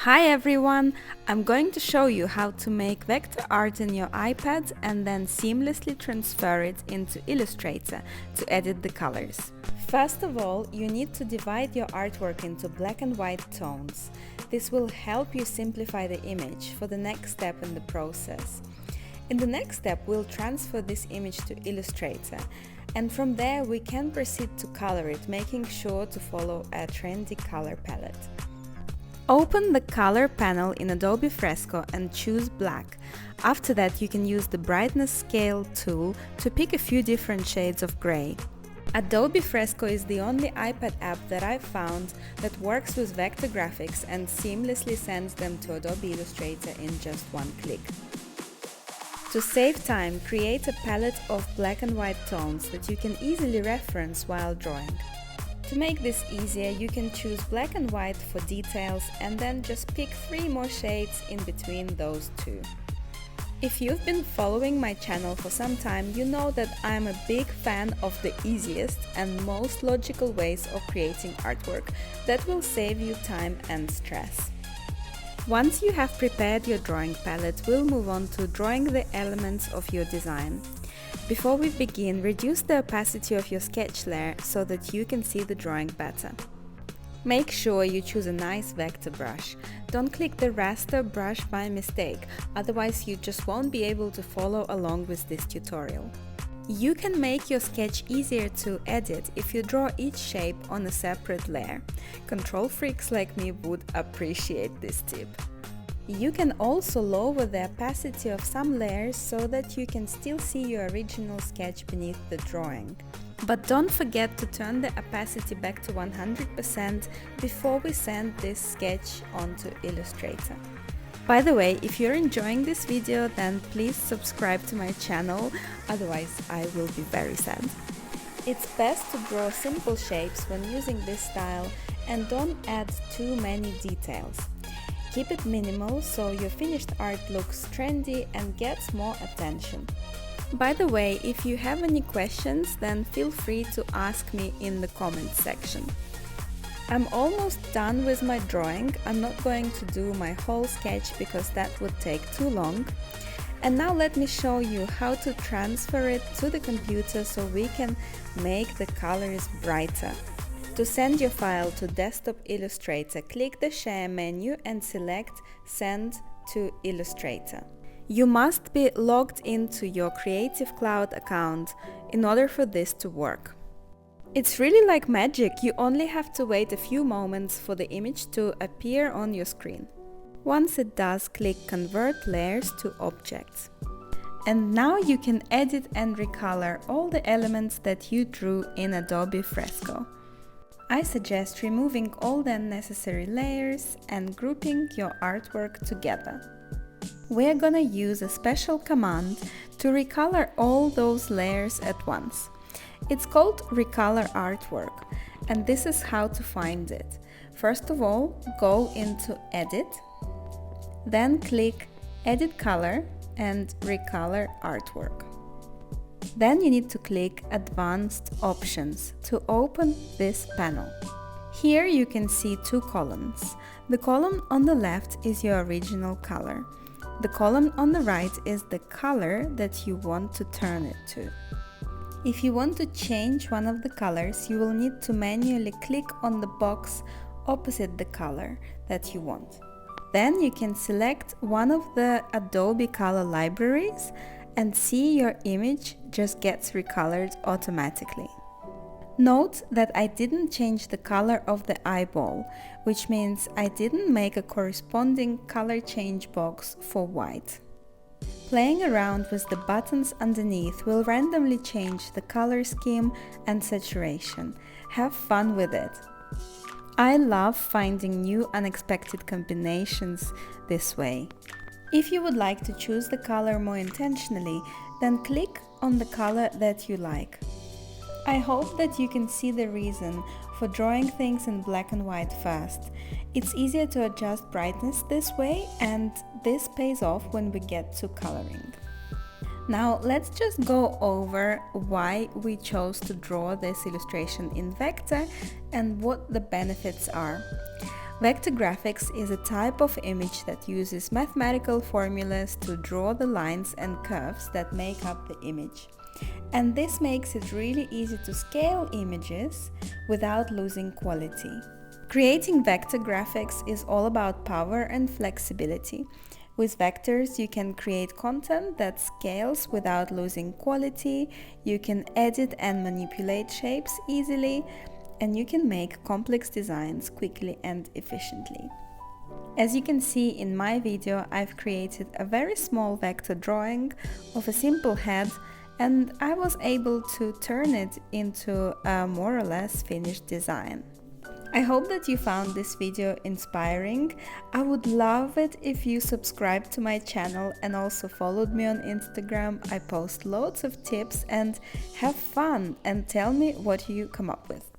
Hi everyone! I'm going to show you how to make vector art in your iPad and then seamlessly transfer it into Illustrator to edit the colors. First of all, you need to divide your artwork into black and white tones. This will help you simplify the image for the next step in the process. In the next step, we'll transfer this image to Illustrator, and from there we can proceed to color it, making sure to follow a trendy color palette. Open the Color panel in Adobe Fresco and choose Black. After that, you can use the Brightness Scale tool to pick a few different shades of gray. Adobe Fresco is the only iPad app that I've found that works with vector graphics and seamlessly sends them to Adobe Illustrator in just one click. To save time, create a palette of black and white tones that you can easily reference while drawing. To make this easier, you can choose black and white for details and then just pick 3 more shades in between those two. If you've been following my channel for some time, you know that I'm a big fan of the easiest and most logical ways of creating artwork that will save you time and stress. Once you have prepared your drawing palette, we'll move on to drawing the elements of your design. Before we begin, reduce the opacity of your sketch layer so that you can see the drawing better. Make sure you choose a nice vector brush. Don't click the raster brush by mistake, otherwise you just won't be able to follow along with this tutorial. You can make your sketch easier to edit if you draw each shape on a separate layer. Control freaks like me would appreciate this tip. You can also lower the opacity of some layers so that you can still see your original sketch beneath the drawing. But don't forget to turn the opacity back to 100% before we send this sketch onto Illustrator. By the way, if you're enjoying this video, then please subscribe to my channel, otherwise I will be very sad. It's best to draw simple shapes when using this style and don't add too many details. Keep it minimal so your finished art looks trendy and gets more attention. By the way, if you have any questions, then feel free to ask me in the comments section. I'm almost done with my drawing. I'm not going to do my whole sketch because that would take too long. And now let me show you how to transfer it to the computer so we can make the colors brighter. To send your file to Desktop Illustrator, click the Share menu and select Send to Illustrator. You must be logged into your Creative Cloud account in order for this to work. It's really like magic, you only have to wait a few moments for the image to appear on your screen. Once it does, click Convert Layers to Objects. And now you can edit and recolor all the elements that you drew in Adobe Fresco. I suggest removing all the unnecessary layers and grouping your artwork together. We're gonna use a special command to recolor all those layers at once. It's called Recolor Artwork, and this is how to find it. First of all, go into Edit, then click Edit Color and Recolor Artwork. Then you need to click Advanced Options to open this panel. Here you can see 2 columns. The column on the left is your original color. The column on the right is the color that you want to turn it to. If you want to change one of the colors, you will need to manually click on the box opposite the color that you want. Then you can select one of the Adobe color libraries and see your image just gets recolored automatically. Note that I didn't change the color of the eyeball, which means I didn't make a corresponding color change box for white. Playing around with the buttons underneath will randomly change the color scheme and saturation. Have fun with it. I love finding new unexpected combinations this way. If you would like to choose the color more intentionally, then click on the color that you like. I hope that you can see the reason for drawing things in black and white first. It's easier to adjust brightness this way, and this pays off when we get to coloring. Now let's just go over why we chose to draw this illustration in vector and what the benefits are. Vector graphics is a type of image that uses mathematical formulas to draw the lines and curves that make up the image. And this makes it really easy to scale images without losing quality. Creating vector graphics is all about power and flexibility. With vectors, you can create content that scales without losing quality, you can edit and manipulate shapes easily, and you can make complex designs quickly and efficiently. As you can see in my video, I've created a very small vector drawing of a simple head, and I was able to turn it into a more or less finished design. I hope that you found this video inspiring. I would love it if you subscribed to my channel and also followed me on Instagram. I post loads of tips and have fun and tell me what you come up with.